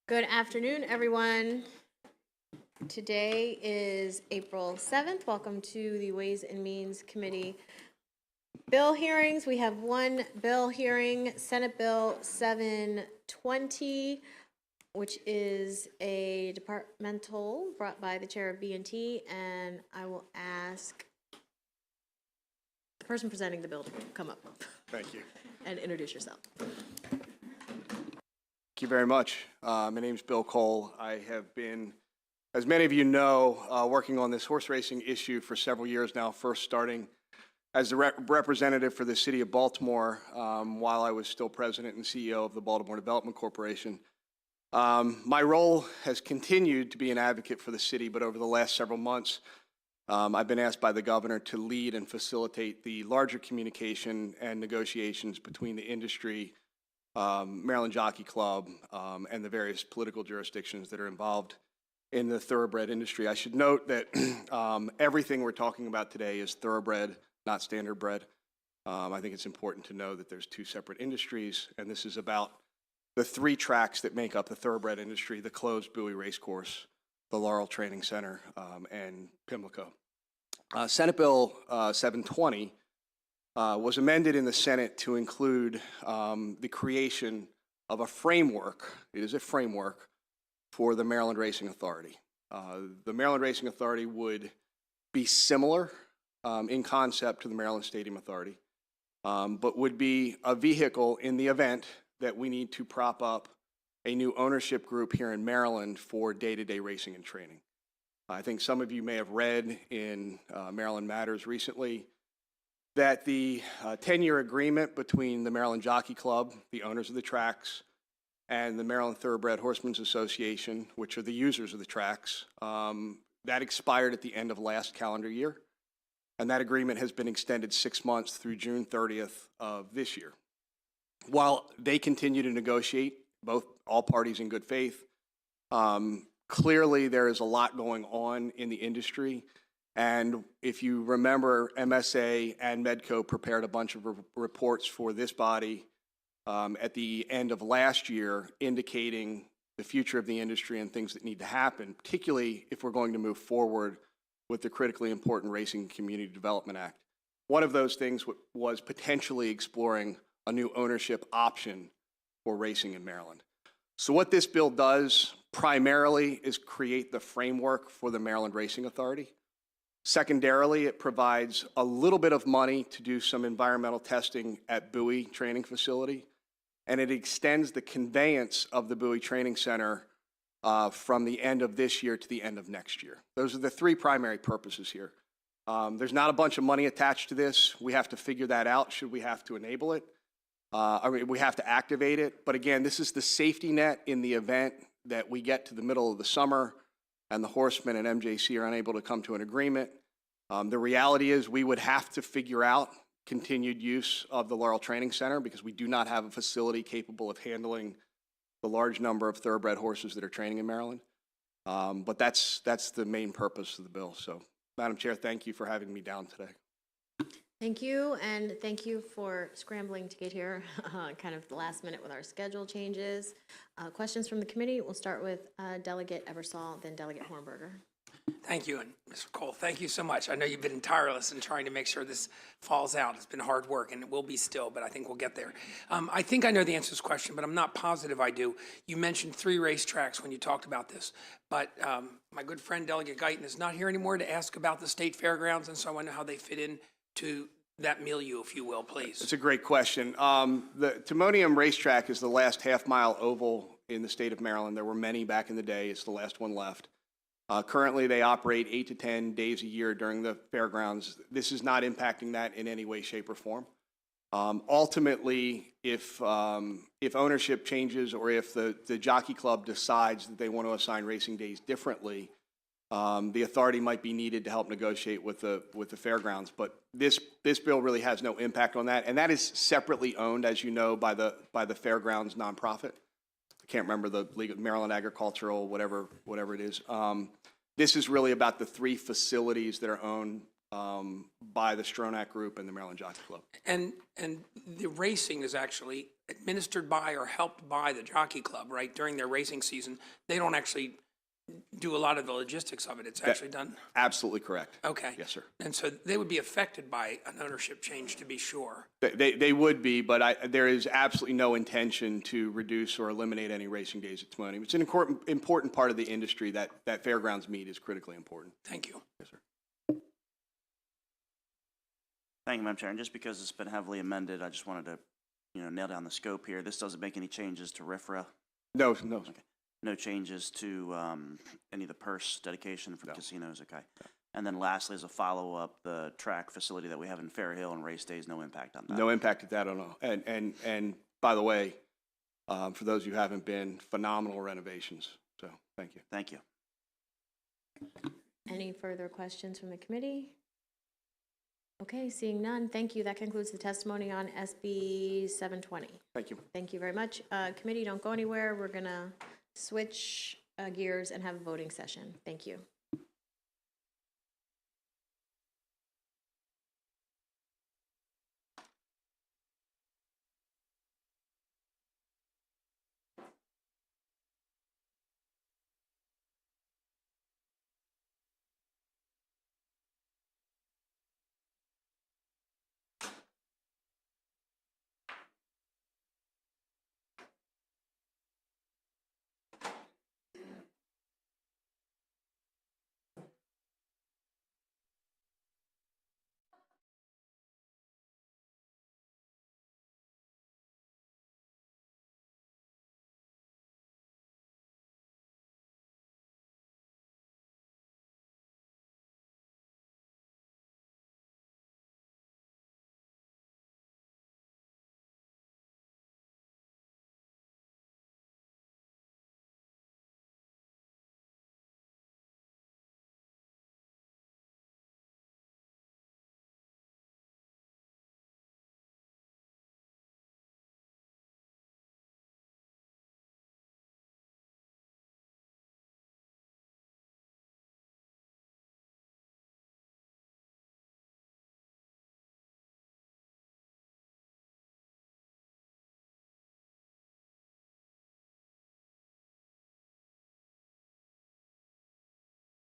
Good afternoon, everyone. Today is April 7th. Welcome to the Ways and Means Committee bill hearings. We have one bill hearing, Senate Bill 720, which is a departmental brought by the chair of B&T, and I will ask the person presenting the bill to come up. Thank you. And introduce yourself. Thank you very much. My name is Bill Cole. I have been, as many of you know, working on this horse racing issue for several years now, first starting as the representative for the city of Baltimore while I was still president and CEO of the Baltimore Development Corporation. My role has continued to be an advocate for the city, but over the last several months, I've been asked by the governor to lead and facilitate the larger communication and negotiations between the industry, Maryland Jockey Club, and the various political jurisdictions that are involved in the thoroughbred industry. I should note that everything we're talking about today is thoroughbred, not standardbred. I think it's important to know that there's two separate industries, and this is about the three tracks that make up the thoroughbred industry: the closed Bowie Racecourse, the Laurel Training Center, and Pimlico. Senate Bill 720 was amended in the Senate to include the creation of a framework. It is a framework for the Maryland Racing Authority. The Maryland Racing Authority would be similar in concept to the Maryland Stadium Authority, but would be a vehicle in the event that we need to prop up a new ownership group here in Maryland for day-to-day racing and training. I think some of you may have read in Maryland Matters recently that the 10-year agreement between the Maryland Jockey Club, the owners of the tracks, and the Maryland Thoroughbred Horsemen's Association, which are the users of the tracks, that expired at the end of last calendar year. And that agreement has been extended 6 months through June 30th of this year. While they continue to negotiate, all parties in good faith, clearly there is a lot going on in the industry. And if you remember, MSA and Medco prepared a bunch of reports for this body at the end of last year, indicating the future of the industry and things that need to happen, particularly if we're going to move forward with the critically important Racing Community Development Act. One of those things was potentially exploring a new ownership option for racing in Maryland. So what this bill does primarily is create the framework for the Maryland Racing Authority. Secondarily, it provides a little bit of money to do some environmental testing at Bowie Training Facility, and it extends the conveyance of the Bowie Training Center from the end of this year to the end of next year. Those are the three primary purposes here. There's not a bunch of money attached to this. We have to figure that out should we have to enable it. We have to activate it. But again, this is the safety net in the event that we get to the middle of the summer and the horsemen and MJC are unable to come to an agreement. The reality is we would have to figure out continued use of the Laurel Training Center because we do not have a facility capable of handling the large number of thoroughbred horses that are training in Maryland. But that's the main purpose of the bill. So, Madam Chair, thank you for having me down today. Thank you, and thank you for scrambling to get here kind of the last minute with our schedule changes. Questions from the committee? We'll start with Delegate Ebersol, then Delegate Hornberger. Thank you, and Mr. Cole, thank you so much. I know you've been tireless in trying to make sure this falls out. It's been hard work, and it will be still, but I think we'll get there. I think I know the answer to this question, but I'm not positive I do. You mentioned 3 racetracks when you talked about this, but my good friend Delegate Guyton is not here anymore to ask about the state fairgrounds, and so I want to know how they fit in to that milieu, if you will, please. It's a great question. The Timonium Racetrack is the last half-mile oval in the state of Maryland. There were many back in the day. It's the last one left. Currently, they operate 8 to 10 days a year during the fairgrounds. This is not impacting that in any way, shape, or form. Ultimately, if ownership changes or if the Jockey Club decides that they want to assign racing days differently, the authority might be needed to help negotiate with the fairgrounds. But this bill really has no impact on that, and that is separately owned, as you know, by the fairgrounds nonprofit. I can't remember the League of Maryland Agricultural, whatever it is. This is really about the 3 facilities that are owned by the Stronach Group and the Maryland Jockey Club. And the racing is actually administered by or helped by the Jockey Club, right? During their racing season, they don't actually do a lot of the logistics of it. It's actually done? Absolutely correct. Okay. Yes, sir. And so they would be affected by an ownership change, to be sure. They would be, but there is absolutely no intention to reduce or eliminate any racing days at Timonium. It's an important part of the industry that fairgrounds meet is critically important. Thank you. Yes, sir. Thank you, Madam Chair. And just because it's been heavily amended, I just wanted to, nail down the scope here. This doesn't make any changes to RFRA. No. Okay. No changes to any of the purse dedication for the casinos. Okay. And then lastly, as a follow-up, the track facility that we have in Fair Hill and race days, no impact on that. No impact at that at all. And by the way, for those who haven't been, phenomenal renovations. So thank you. Thank you. Any further questions from the committee? Okay, seeing none, thank you. That concludes the testimony on SB 720. Thank you. Thank you very much. Committee, don't go anywhere. We're going to switch gears and have a voting session. Thank you.